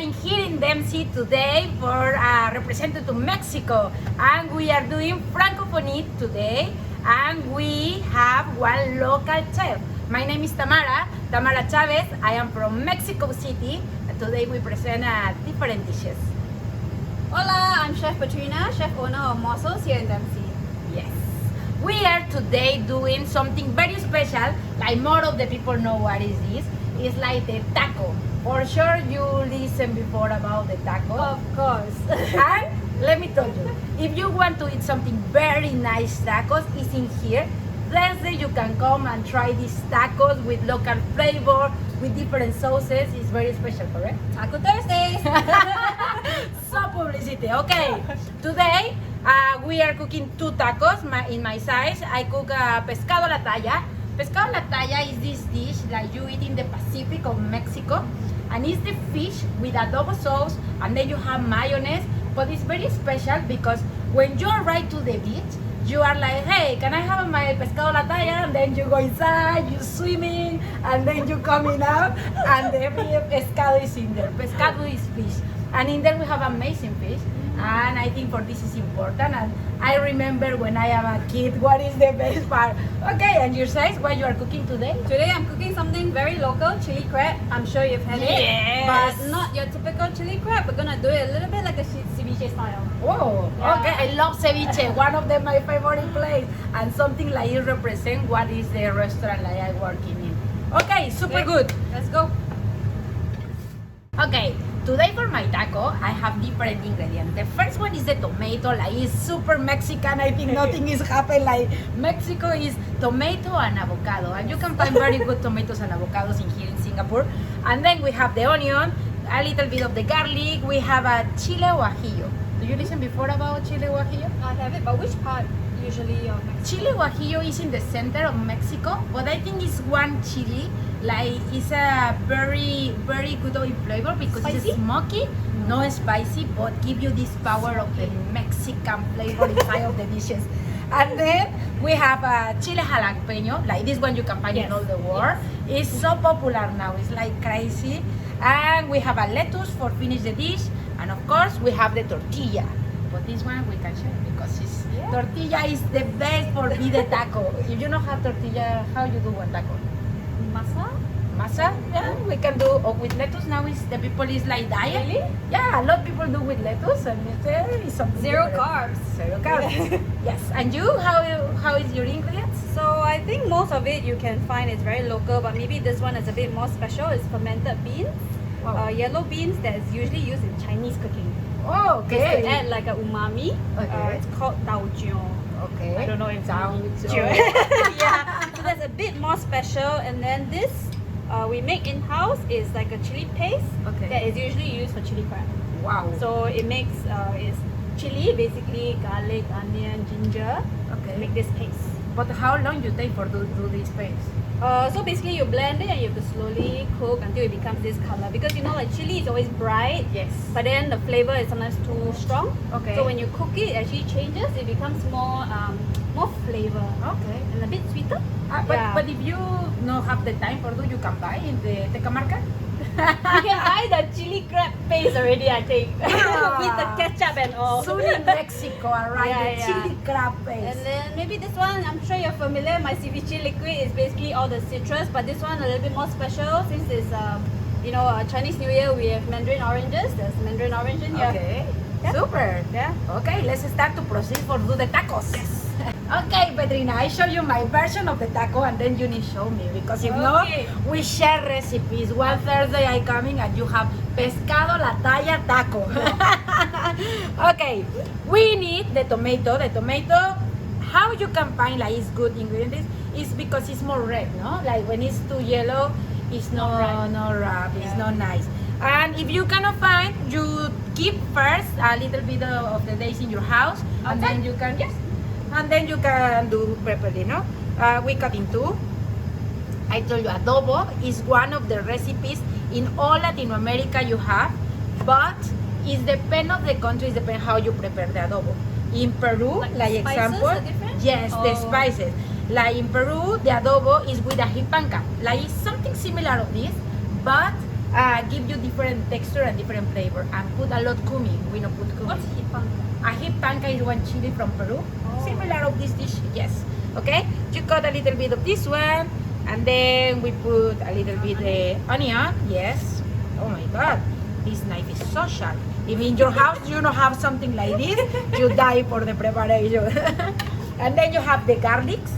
in here in DMC today for representing to Mexico, and we are doing Francophone-EAT today, and we have one local chef. My name is Tamara Chávez. I am from Mexico City, and today we present different dishes. Hola, I'm Chef Petrina, chef owner of Morsels here in DMC. Yes. We are today doing something very special, like more of the people know what is this. It's like the taco. For sure you listened before about the taco. Of course. And let me tell you, if you want to eat something very nice tacos, it's in here. Thursday you can come and try these tacos with local flavor, with different sauces. It's very special, correct? Taco Thursdays. So publicity. Okay, today we are cooking two tacos in my size. I cook Pescado la Talla. Pescado la Talla is this dish that you eat in the Pacific of Mexico, and it's the fish with adobo sauce, and then you have mayonnaise. But it's very special because when you arrive to the beach, you are like, hey, can I have my Pescado la Talla? And then you go inside, you swimming, and then you coming out, and every pescado is in there. Pescado is fish, and in there we have amazing fish. And I think for this is important, and I remember when I am a kid, what is the best part? Okay, and your size, what you are cooking today? Today I'm cooking something very local, chili crab. I'm sure you've had Yes. it, but not your typical chili crab. We're gonna do it a little bit like a ceviche style. Oh, Yeah. okay, I love ceviche, one of my favorite places, and something like it represent what is the restaurant like I working in. Okay, super Okay, good. Let's go. Okay, today for my taco, I have different ingredients. The first one is the tomato, like it's super Mexican. I think nothing is happened like Mexico is tomato and avocado. And you can find very good tomatoes and avocados in here in Singapore. And then we have the onion, a little bit of the garlic. We have a chile guajillo. Do you listen before about chile guajillo? I have it, but which part usually of Mexico? Chile guajillo is in the center of Mexico, but I think it's one chili. Like it's a very good oil flavor because Spicy? it's smoky, no spicy, but give you this power of the Mexican flavor inside of the dishes. And then we have a chile jalapeno, like this one you can find in Yes. all the world. It's so popular now, it's like crazy. And we have a lettuce for finish the dish, and of course we have the tortilla. But this one we can share because it's tortilla is the best for be the taco. If you don't have tortilla, how you do one taco? Masa? Masa, yeah, we can do with lettuce now. Is the people is like diet? Really? Yeah, a lot of people do with lettuce, and it's something Zero different. carbs. Zero carbs. Yes, and you, how is your ingredients? So I think most of it you can find is very local, but maybe this one is a bit more special. It's fermented beans, Wow. yellow beans that is usually used in Chinese cooking. Oh, To okay. add like a umami. Okay. It's called daojiao. Okay. I don't know if Sounds yeah. So that's a bit more special, and then this we make in house is like a chili paste Okay. that is usually used for chili crab. Wow. So it makes it's chili, basically garlic, onion, ginger. Okay. Make this paste. But how long you take for do this paste? So basically you blend it and you have to slowly cook until it becomes this color, because you know like chili is always bright, Yes. but then the flavor is sometimes too strong. Okay. So when you cook it, it actually changes. It becomes more flavor Okay. and a bit sweeter. But if you don't have the time for do, you can buy in the Tecamarca. You can buy the chili crab paste already, I think, with the ketchup and all. Soon in Mexico, alright, Yeah, the yeah. chili crab paste. And then maybe this one, I'm sure you're familiar. My ceviche liquid is basically all the citrus, but this one a little bit more special since it's Chinese New Year. We have mandarin oranges. There's mandarin orange in here. Okay, Yeah. super. Yeah. Okay, let's start to proceed for do the tacos. Okay, Petrina, I show you my version of the taco, and then you need to show me, because if not, Okay. we share recipes. One Thursday I coming and you have Pescado la Talla taco. Okay, we need the tomato. The tomato, how you can find like it's good ingredients is because it's more red, no? Like when it's too yellow, it's not ripe, it's Yeah. not nice. And if you cannot find, you keep first a little bit of the days in your house, and then you can do properly, no? We cut in two. I told you adobo is one of the recipes in all Latin America you have, but it depends of the countries, depend how you prepare the adobo. In Peru, like spices example, are different? yes, the Oh. spices. Like in Peru, the adobo is with a jipanca. Like it's something similar of this, but give you different texture and different flavor. And put a lot cumin. We don't put cumin. What's hipanca? A hipanca is one chili from Peru. Oh. Similar of this dish, yes. Okay, you cut a little bit of this one, and then we put a little bit onion. Yes. Oh my God, this knife is so sharp. If in your house you don't have something like this, you die for the preparation. And then you have the garlics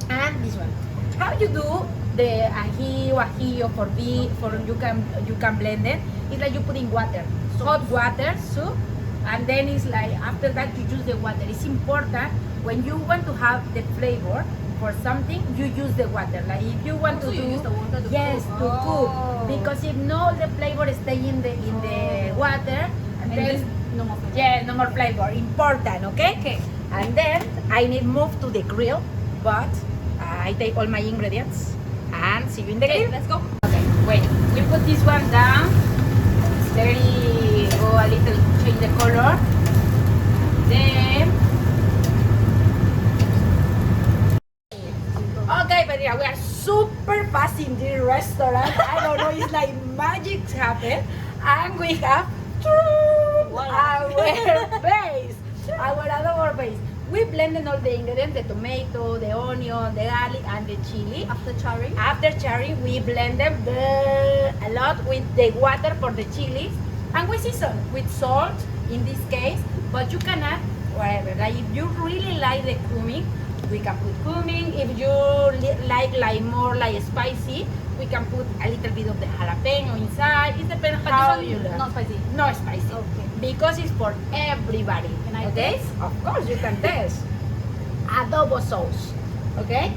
and this one. How you do the ají or ajillo for you can blend it? It's like you put in water, hot water, soup, and then it's like after that you use the water. It's important when you want to have the flavor for something, you use the water. Like if you want to you do use the water to yes cook. to cook, Oh. because if no the flavor stay in the water, and And then this no more flavor. yeah, no more flavor. Important, okay? Okay. And then I need move to the grill, but I take all my ingredients and see you in the Okay, grill. let's go. Okay, wait. We put this one down. Very go a little change the color. Then okay, Petrina, we are super fast in this restaurant. I don't know, it's like magic happen. And we have Voila. our base, our adobo base. We blended all the ingredients, the tomato, the onion, the garlic, and the chili. After charring. After charring, we blend them a lot with the water for the chilies, and we season with salt in this case, but you can add whatever. Like if you really like the cumin, we can put cumin. If you like more like spicy, we can put a little bit of the jalapeno inside. It depends But how this you one like. not spicy. No spicy. Okay. Because it's for everybody. Can I okay? taste? Of course you can taste. Adobo sauce. Okay?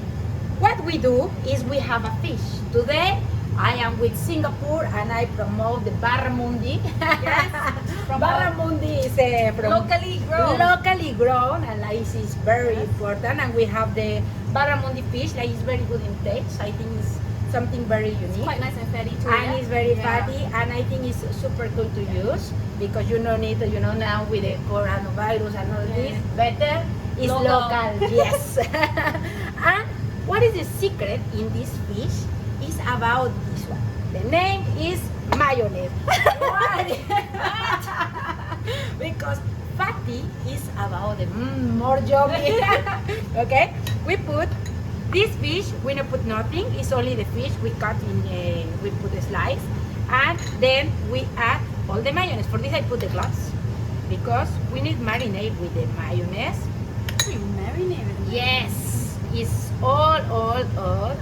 What we do is we have a fish. Today I am with Singapore and I promote the Barramundi. Yes. From Barramundi is from locally grown. locally grown, and like is very important. And we have the Barramundi fish, like it's very good in taste. I think it's something very unique. Quite nice and fatty too. And yeah? it's very Yeah. fatty, and I think it's super good to use because you don't need, now with the coronavirus and all this, better is Local. local. Yes. And what is the secret in this fish is about this one. The name is Mayonaise. Why? Because fatty is about the more yummy. Okay, we put this fish. We don't put nothing. It's only the fish we cut in. We put a slice, and then we add all the mayonnaise. For this, I put the gloves because we need marinate with the mayonnaise. You marinate it. Yes, it's all,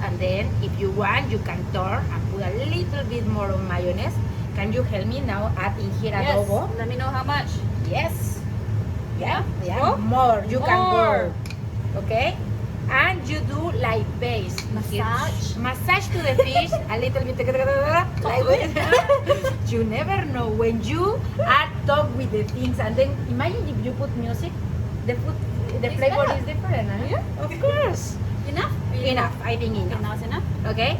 and then if you want, you can turn and put a little bit more of mayonnaise. Can you help me now add in here Yes. adobo? Let me know how much. Yes. Yeah, More? more. You can More. go. Okay? And you do like base. Massage. Massage to the fish a little bit. Like this. You never know when you add top with the things, and then imagine if you put music, the It's flavor better. is different. Huh? Yeah. Of course. Enough? Enough. I think Okay, enough. now it's enough. Okay,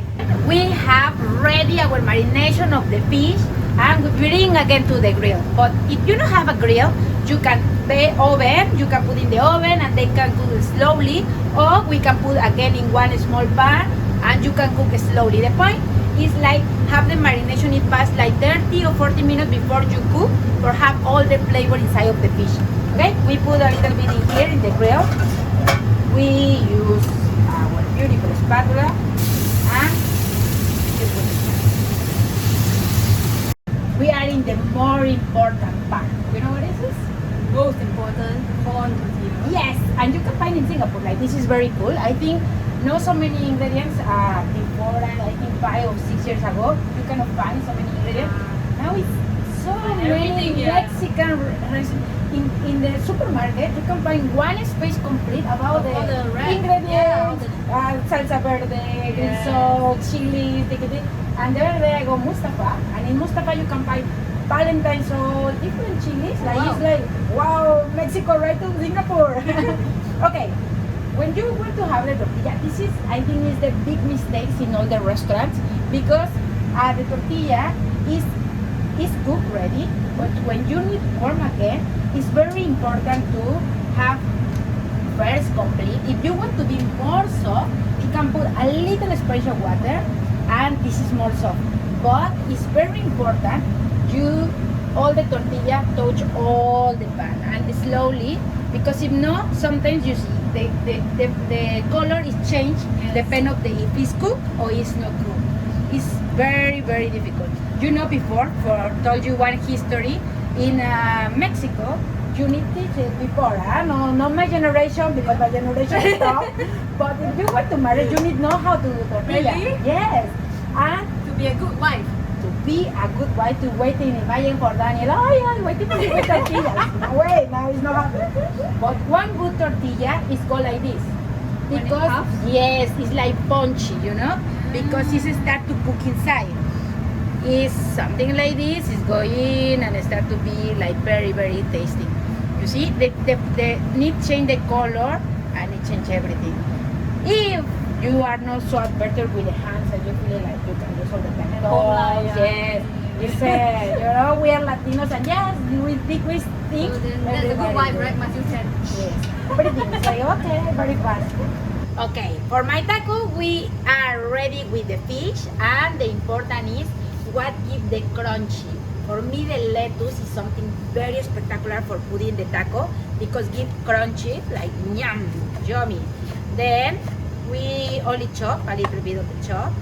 we have ready our marination of the fish, and we bring again to the grill. But if you don't have a grill, you can the oven, you can put in the oven and they can cook it slowly, or we can put again in one small pan and you can cook it slowly. The point is like have the marination, it pass like 30 or 40 minutes before you cook, or have all the flavor inside of the fish. Okay, we put a little bit in here in the grill. We use our beautiful spatula and we are in the more important part. You know what is this? Most important, corn tortilla. Yes, and you can find in Singapore. Like this is very cool. I think not so many ingredients. Before I think 5 or 6 years ago, you cannot find so many ingredients. Now it's so many Everything, yeah. Mexican in the supermarket. You can find one space complete about the All the ingredients, yeah, all the- salsa verde, green Yeah. salt, chili, and there I go Mustafa, and in Mustafa you can find Valentine's or different chilies. Like Wow. it's like wow, Mexico right to Singapore. Okay, when you want to have the tortilla, this is I think is the big mistakes in all the restaurants, because the tortilla is cooked ready, but when you need warm again, it's very important to have first complete. If you want to be more soft, you can put a little splash of water, and this is more soft. But it's very important you all the tortilla touch all the pan and slowly, because if not, sometimes you see the color is changed depending of if it's cooked or it's not cooked. It's very, very difficult. You know, before, told you one history in Mexico. You need to teach it before, no, not my generation, because my generation stopped. But if you want to marry, you need to know how to do tortilla. Really? Yes, and To be a good wife. to be a good wife, to waiting, imagine for Daniel, oh yeah, waiting for you with tortillas. No way, now it's not happening. But one good tortilla is go like this. When it Because, puffs? yes, it's like punchy, you know, because it start to cook inside. It's something like this, it's going and start to be like very, very tasty. You see, the need change the color and it change everything. If you are not so better with the hands and you feel like you can use all the time. Yes. It's, you know, we are Latinos and yes, we think So then that's a good everybody wife, do. right? Must you can. Yes. Everything is like, okay, very fast. Okay, for my taco, we are ready with the fish, and the important is what give the crunchy. For me, the lettuce is something very spectacular for putting the taco because give crunchy, like yum, yummy. Then we only chop a little bit of the chop,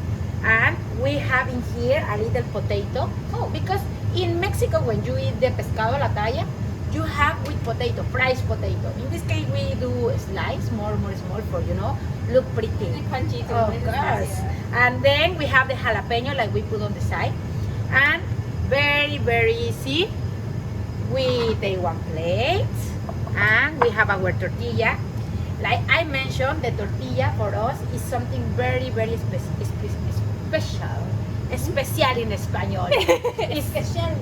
and we have in here a little potato. Oh, because in Mexico, when you eat the pescado la talla, you have with potato, fried potato. In this case, we do slice, more small for, you know, look pretty. And crunchy too. Of It's course. spicy, And then we have the jalapeno like we put on the side. And very, very easy. We take one plate and we have our tortilla. Like I mentioned, the tortilla for us is something very, very special. Especial in español. It's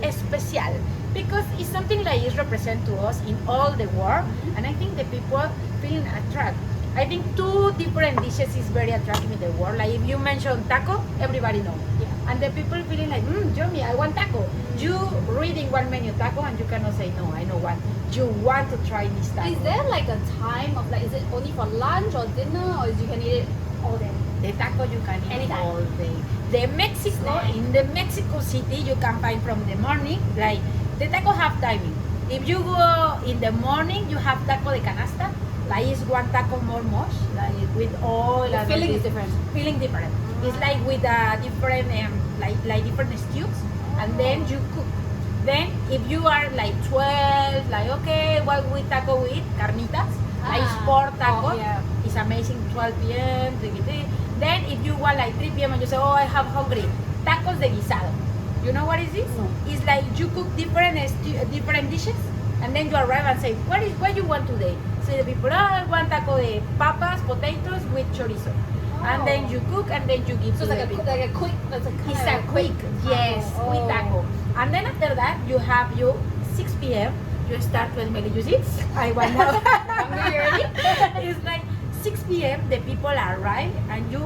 especial. Because it's something like it represents to us in all the world. And I think the people feeling attracted. I think two different dishes is very attractive in the world. Like if you mention taco, everybody knows. Yeah. And the people feeling like, yummy, I want taco. You reading one menu taco and you cannot say no, I know one. You want to try this taco. Is there like a time of like, is it only for lunch or dinner, or you can eat it all day? The taco you can eat Anytime. all day. The Mexico, in the Mexico City, you can find from the morning, like the taco have timing. If you go in the morning, you have taco de canasta, like it's one taco more mush, like with oil. The and feeling all is this. different. Feeling different. It's like with a different, like different stews, and then you cook. Then if you are like 12, like okay, what we taco with carnitas, like sport taco, yeah. it's amazing. 12 p.m. Then if you want like 3 p.m. and you say, oh, I have hungry, tacos de guisado. You know what is this? No. It's like you cook different different dishes, and then you arrive and say, what you want today? So the people, oh, I want taco de papas, potatoes with chorizo. And then you cook and then you give So to it's the like people. a quick, it's a kind It's of a quick, yes, taco. quick taco. And then after that, you have 6 p.m. You start to smell it. You see? I want now. Hungry already? It's like 6 p.m. The people arrive and you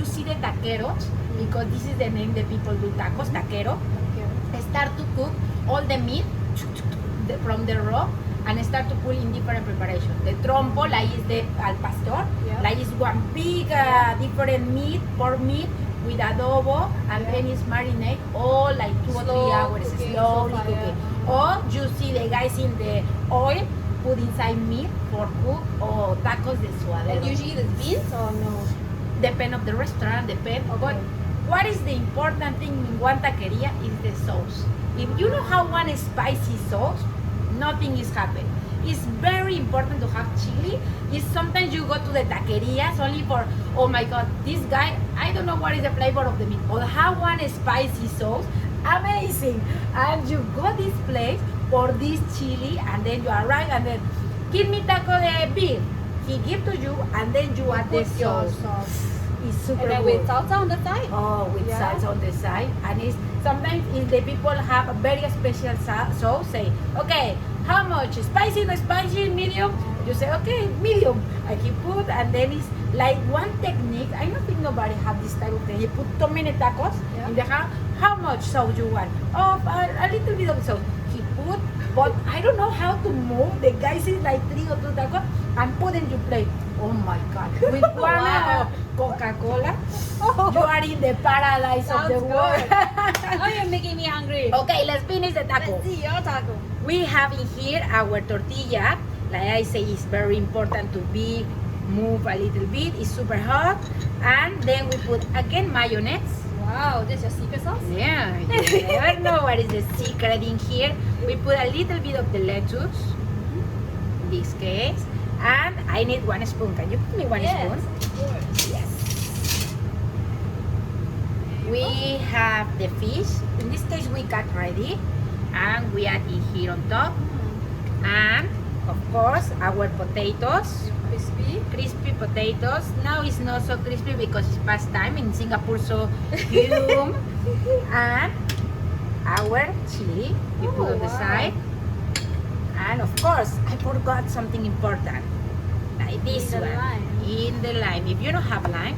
see the taqueros, because this is the name the people do tacos, taquero. Start to cook all the meat from the raw and start to put in different preparation. The trompo, like is the al pastor, Yeah. like is one big different meat, pork meat with adobo, and then it's marinate all like 2 or 3 Slow hours, cooking, slowly slow fire. cooking. Or you see the guys in the oil put inside meat for cook or tacos de And suadero. usually the beans or no? Depend of the restaurant, depend. Okay. But what is the important thing in one taqueria is the sauce. If you don't have one spicy sauce, nothing is happening. It's very important to have chili. Is sometimes you go to the taquerias only for, oh my god, this guy, I don't know what is the flavor of the meat, or have one spicy sauce, amazing. And you go this place for this chili, and then you arrive and then give me taco de beef. He give to you, and then you add the Put your sauce. sauce. It's super And then good. with salsa on the side? Oh, with Yeah. salsa on the side, and it's sometimes if the people have a very special sauce, say, okay, how much spicy, no spicy, medium? You say, okay, medium. I keep put, and then it's like one technique. I don't think nobody have this type of thing. You put so many tacos Yeah. in the house. How much sauce you want? Oh, a little bit of sauce. He put, but I don't know how to move. The guy says like 3 or 2 tacos and put in your plate. Oh my God. With one Wow. Coca-Cola, you are in the paradise of the Sounds world. good. Now you're making me hungry. Okay, let's finish the taco. Let's see your taco. We have in here our tortilla. Like I say, it's very important to be move a little bit. It's super hot. And then we put again mayonnaise. Wow, this is your secret sauce? Yeah, you never know what is the secret in here. We put a little bit of the lettuce, in this case. And I need 1 spoon. Can you put me one Yes, spoon? of course. Yes. We have the fish. In this case, we cut ready. And we add it here on top. And, of course, our potatoes. Crispy. Crispy potatoes. Now it's not so crispy because it's past time in Singapore, so humid. And our chili we put on the wow. side. And of course, I forgot something important. Like this In the one. lime. In the lime. If you don't have lime,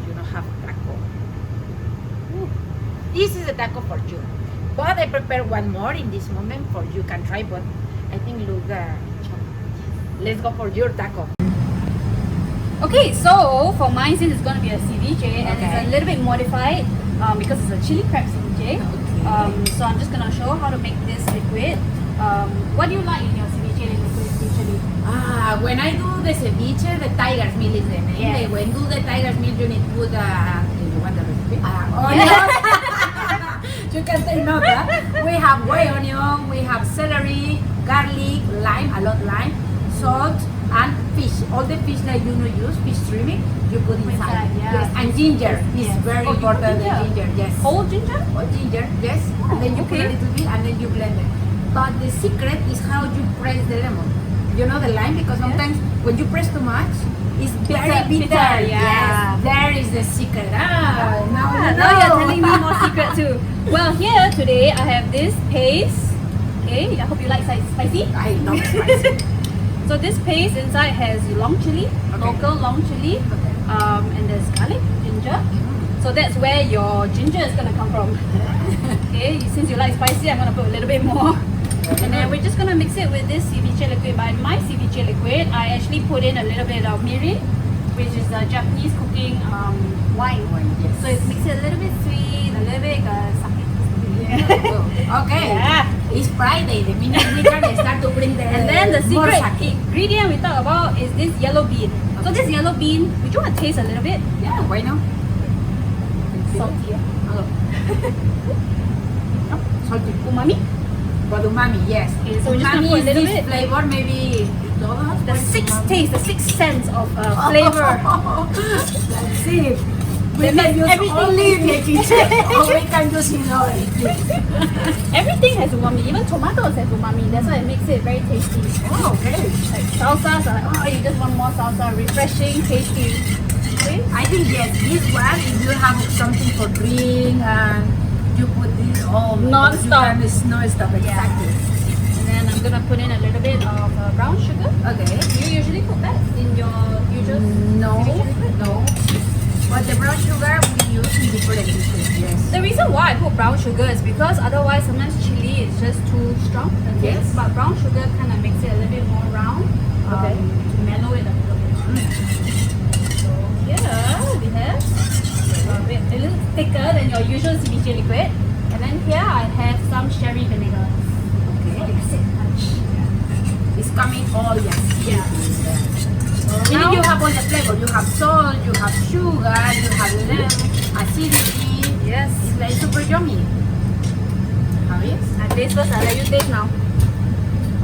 you don't have taco. Ooh. This is a taco for you. But I prepare one more in this moment for you can try, but I think look let's go for your taco. Okay, so for mine, since it's going to be a ceviche and Okay. it's a little bit modified because it's a chili crab ceviche. Okay. So I'm just going to show how to make this liquid. What do you like in your ceviche liquid usually? When I do the ceviche, the tiger's meal is the name. Yes. When do the tiger's meal, you need to put you want the recipe? You can take note. We have white onion, we have celery, garlic, lime, a lot lime, salt, and fish. All the fish that you know use, fish trimming, you put inside. Inside, yeah. Yes, and ginger is Yes. very Oh, you put important. The ginger? ginger, yes. Whole ginger? Or ginger, yes. And then you put a okay. little bit, and then you blend it. But the secret is how you press the lemon. You know the lime, because sometimes when you press too much, it's very bitter. Bitter, yeah. Yes, there is the secret. Now you know. Now you're telling me more secret too. Well, here today I have this paste. Okay, I hope you like spicy. I love spicy. So this paste inside has long chili, local long chili, and there's garlic, ginger. So that's where your ginger is gonna come from. Okay, since you like spicy, I'm gonna put a little bit more. And then we're just gonna mix it with this ceviche liquid. But in my ceviche liquid, I actually put in a little bit of mirin, which is a Japanese cooking wine. Yes. So it makes it a little bit sweet, a little bit sake. Okay. Yeah. It's Friday. The minute we can start to bring the And then the more secret sake. ingredient we talk about is this yellow bean. So this yellow bean, would you want to taste a little bit? Yeah, why not? Salty. Oh. Salty. Umami. But umami, yes. Okay, so we're just gonna Umami put a is little this bit. flavor, maybe todos. The What is sixth umami? taste, the sixth sense of flavor. That's it. We That can means use everything- only in the kitchen, or we can use in our things. Everything has umami. Even tomatoes have umami. That's why it makes it very tasty. Oh, okay. Like salsas are like, oh, you just want more salsa, refreshing, tasty. Okay. I think yes, this one, if you have something for drink and you put this Non-stop. Non-stop, exactly. And then I'm gonna put in a little bit of brown sugar. Okay. Do you usually put that in your usual? No, ceviche liquid? no. But the brown sugar we use in different dishes, yes. The reason why I put brown sugar is because otherwise sometimes chili is just too strong. The taste. Yes. But brown sugar kind of makes it a little bit more round. Okay. To mellow it a little bit. So here we have a little thicker than your usual ceviche liquid. And then here I have some sherry vinegar. Okay. That's it. It's coming all, yes. Yeah. Meaning you have all the flavor. You have salt, you have sugar, you have lemon, acidity. Yes. It's like super yummy. How is? I taste first. I'll let you taste now.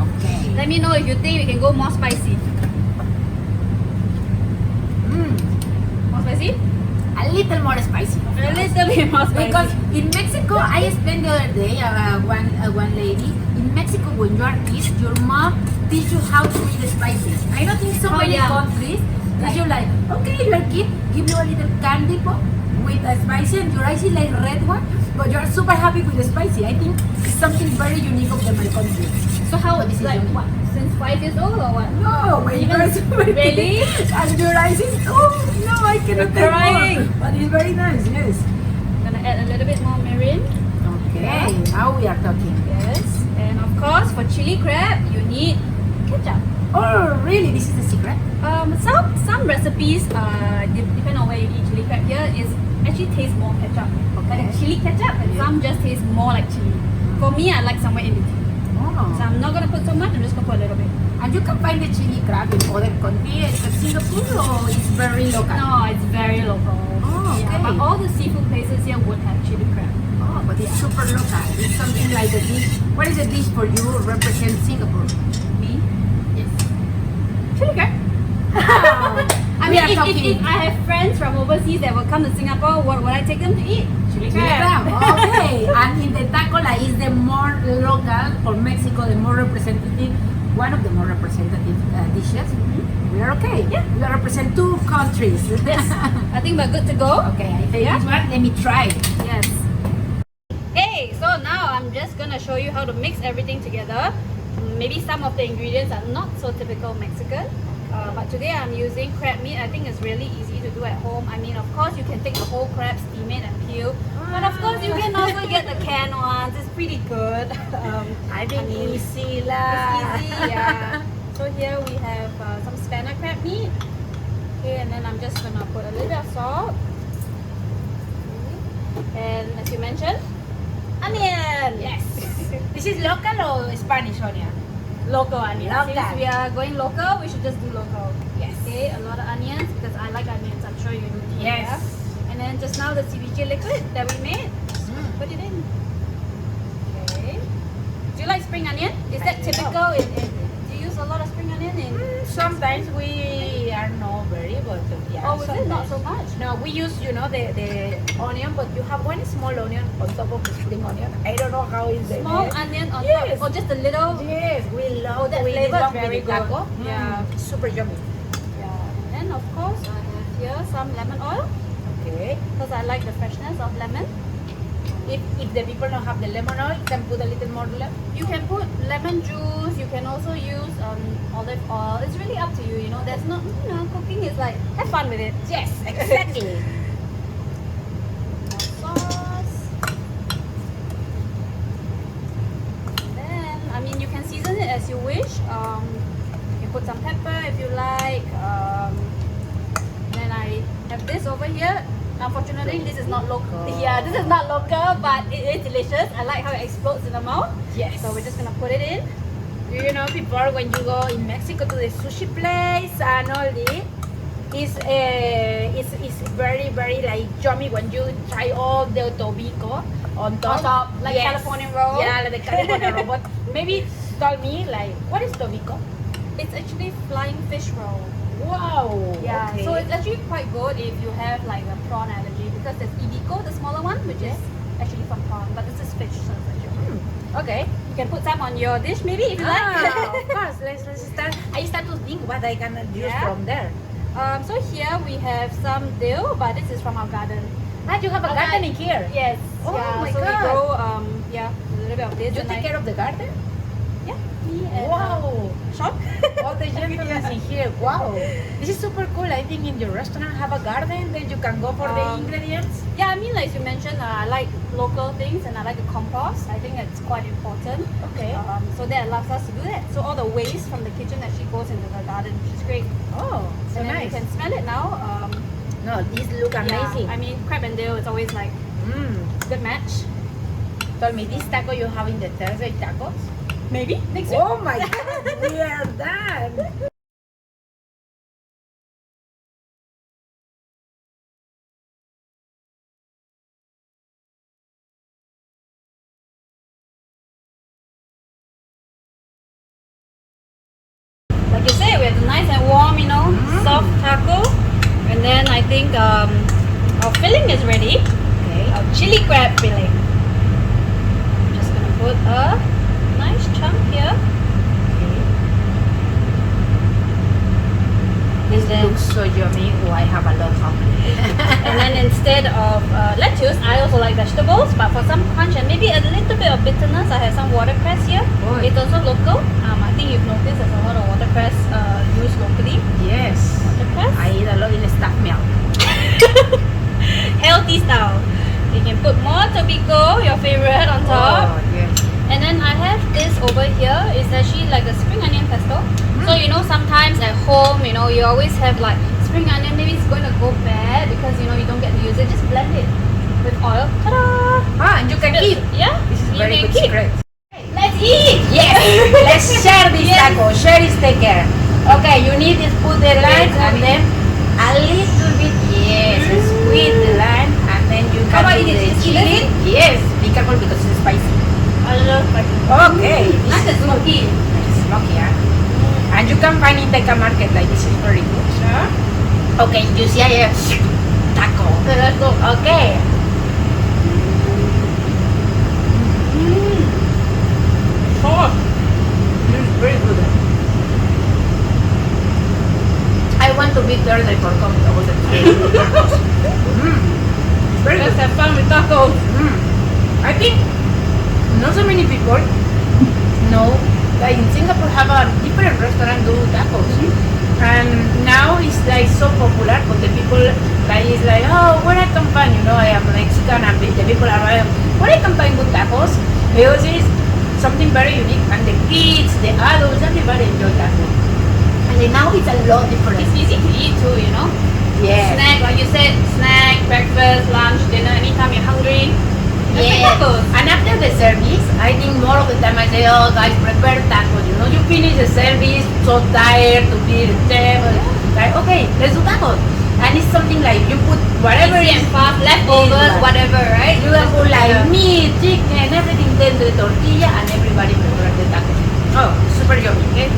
Okay. Let me know if you think we can go more spicy. More spicy? A little more spicy. A little bit more spicy. Because in Mexico, I spent the other day, one lady, in Mexico when you are kids, your mom teach you how to eat spicy. I don't think so Oh, many yeah. countries teach you like, okay, you are kid, give you a little candy pop with a spicy and your eyes is like red one, but you are super happy with the spicy. I think it's something very unique of the my country. So how This is like yummy. what? Since 5 years old or what? No, when you Even- are super really? kid, and your eyes is, oh no, I cannot take crying. more. But it's very nice, yes. I'm gonna add a little bit more mirin. Okay, now we are talking. Yes. And of course for chili crab you need ketchup. Oh, really? This is the secret? Some recipes depend on where you eat chili crab. Here is actually taste more ketchup, like a chili ketchup, and some just taste more like chili. For me, I like somewhere in between. Oh. So I'm not gonna put so much. I'm just gonna put a little bit. And you can find the chili crab in other countries, Singapore, or it's very local? No, it's very local. Oh, okay. Yeah, but all the seafood places here would have chili crab. Oh, but it's super local. It's something like the dish. What is the dish for you represent Singapore? Me? Yes. Chili crab. I We mean, are talking- if I have friends from overseas that will come to Singapore, what would I take them to eat? Chili Chili crab. crab. Okay. And in the taco, like, is the more local for Mexico, the more representative, one of the more representative dishes. We are okay. Yeah. We represent two countries. Yes. I think we're good to go. Okay, I take Yeah. this one. Let me try it. Yes. Hey, so now I'm just gonna show you how to mix everything together. Maybe some of the ingredients are not so typical Mexican. But today I'm using crab meat. I think it's really easy to do at home. I mean, of course, you can take the whole crab, steam it and peel. But of course, you can also get the canned ones. It's pretty good. I think mean, easy It's lah. easy, yeah. So here we have some spanner crab meat. Okay, and then I'm just gonna put a little bit of salt. And as you mentioned, onion. Yes. This is local or Spanish onion? Local onion. Local. Since we are going local, we should just do local. Yes. Okay, a lot of onions because I like onions. I'm sure you do too. Yes. Yeah? And then just now the CBJ liquid that we made, put it in. Okay. Do you like spring onion? Is that typical? Do you use a lot of spring onion in? Sometimes we are not very, but yeah. Oh, is it not sometimes. so much? No, we use, the onion, but you have one small onion on top of the spring onion. I don't know how is the Small name. onion on Yes. top, or just a little? Yes, we love that we flavor is love very with the taco. good. Yeah. Super yummy. Yeah. And then of course I have here some lemon oil Okay. because I like the freshness of lemon. If the people don't have the lemon oil, you can put a little more lemon. You can put lemon juice. You can also use olive oil. It's really up to you. You know, there's not. Cooking is like have fun with it. Yes, exactly. Sauce. And then I mean you can season it as you wish. You can put some pepper if you like. Then I have this over here. Unfortunately, this is not local. Yeah, this is not local, but it is delicious. I like how it explodes in the mouth. Yes. So we're just gonna put it in. Do you know, people, when you go in Mexico to the sushi place and all this, it's very, very like yummy when you try all the tobiko on top. On top, like Californian roll. Yeah, like the Californian roll. But maybe tell me, like, what is tobiko? It's actually flying fish roll. Wow. Yeah, Okay. so it's actually quite good if you have like a prawn allergy because there's ibiko, the smaller one, which is actually from prawn, but this is fish, so it's actually Okay. You can put some on your dish maybe if you like. Of course. Let's start. I start to think what I can use Yeah. from there. So here we have some dill, but this is from our garden. Ah, you have a garden in here. Yes. Oh yeah, my so God. we grow a little bit of this. You and take care of the garden? Yeah. Me and Wow. Sean. All the gentlemen in here. Wow. This is super cool. I think in your restaurant have a garden, then you can go for the ingredients. Yeah, I mean, like you mentioned, I like local things and I like to compost. I think that's quite important. Okay. So that allows us to do that. So all the waste from the kitchen actually goes into the garden, which is great. Oh, so And then nice. you can smell it now. No, these look amazing. Yeah, I mean, crab and dill is always like good match. Tell me, this taco you have in the Thursday tacos? Maybe next week. Oh my God, we are done. Like you say, we have the nice and warm, soft taco. And then I think our filling is ready. Okay. Our chili crab filling. I'm just gonna put a nice chunk here. This looks so yummy. Oh, I have a lot of And then instead of lettuce, I also like vegetables, but for some crunch and maybe a little bit of bitterness, I have some watercress here. Oh. It's also local. I think you've noticed there's a lot of watercress used locally. Yes. Watercress. I eat a lot in stuffed milk. Healthy style. You can put more tobiko, your favorite, on top. Oh, yes. And then I have this over here. It's actually like a spring onion pesto. So you know, sometimes at home, you know, you always have like spring onion. Maybe it's going to go bad because you know you don't get to use it. Just blend it with oil. Ta-da! Ah, and you can keep. Yeah. This is you very can good keep. secret. Let's eat. Yes, let's share this Yes. taco. Share is take care. Okay, you need to put the line and then a little bit. Yes, squeeze the line and then you can How about do it? the Is it chili. Yes, be careful because it's spicy. I love spicy. Okay, this Nice and smoky. is smoky, huh? And you can find in the market like this is very good. Sure. Okay, you see I have taco. Okay, let's go. Okay. Sauce. This is very good. I want to be Thursday for coming over the tacos. Very Let's good. have fun with tacos. I think not so many people know that in Singapore have a different restaurant do tacos. And now it's like so popular, but the people like is like, oh, where I can find, you know, I am Mexican and the people are like, where I can find good tacos? Because it's something very unique and the kids, the adults, everybody enjoy tacos. And then now it's a lot different. It's easy to eat too, you know. Yeah. Snack, like you said, snack, breakfast, lunch, dinner, anytime you're hungry. Let's make Yeah. tacos. And after the service, I think more of the time I say, oh guys, prepare tacos. You know, you finish the service, so tired to be at the table. Like, okay, let's do tacos. And it's something like you put whatever Easy is and fast, leftovers, Easy. whatever, right? you can put like meat, chicken, everything then to the tortilla and everybody prepare the tacos. Oh, super yummy, okay?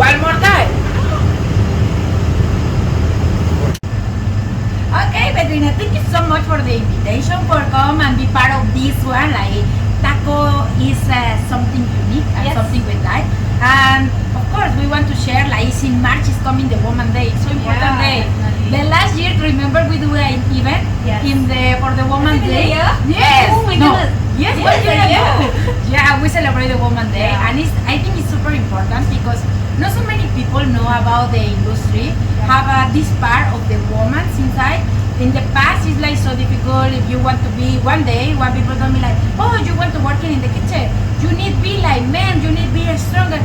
One more time. Okay, Petrina, thank you so much for the invitation for come and be part of this one. Like taco is something unique and Yes. something we like. And of course, we want to share. Like it's in March is coming the Woman Day. It's so important day. definitely. The last year, remember we do an event Yes. in the for the Woman Is it Day. a year? Yes. Oh my No. goodness. Yes, Yes, 1 year a year. ago. Yeah, we celebrate the Woman Day, Yeah. and I think it's super important because not so many people know about the industry. Have this part of the woman inside. In the past, it's like so difficult. If you want to be one day, one people told me like, oh, you want to work in the kitchen. You need be like men. You need be stronger.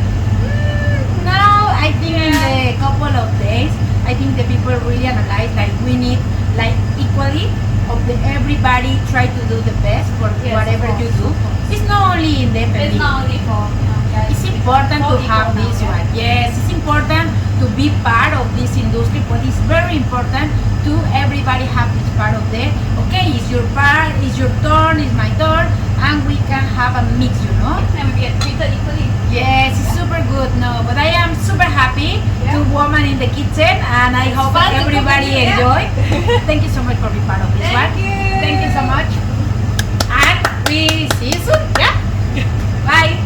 Now, I think in the couple of days, I think the people really analyze like we need like equally of the everybody try to do the best for Yes, whatever of you course, do. of course. It's not only in the It's not only for, you know, guys. it's important to all have equal this now, one. Yes, it's important to be part of this industry, but it's very important to everybody have this part of the, okay, it's your part, it's your turn, it's my turn, and we can have a mix, you know? And we get treated equally. Yes, it's super good, no, but I am super happy Yeah. to woman in the kitchen, and I hope fun to everybody cook with you, enjoy. Thank you so much for being part of this one. Thank you. Thank you so much. And we see you soon, yeah? Bye.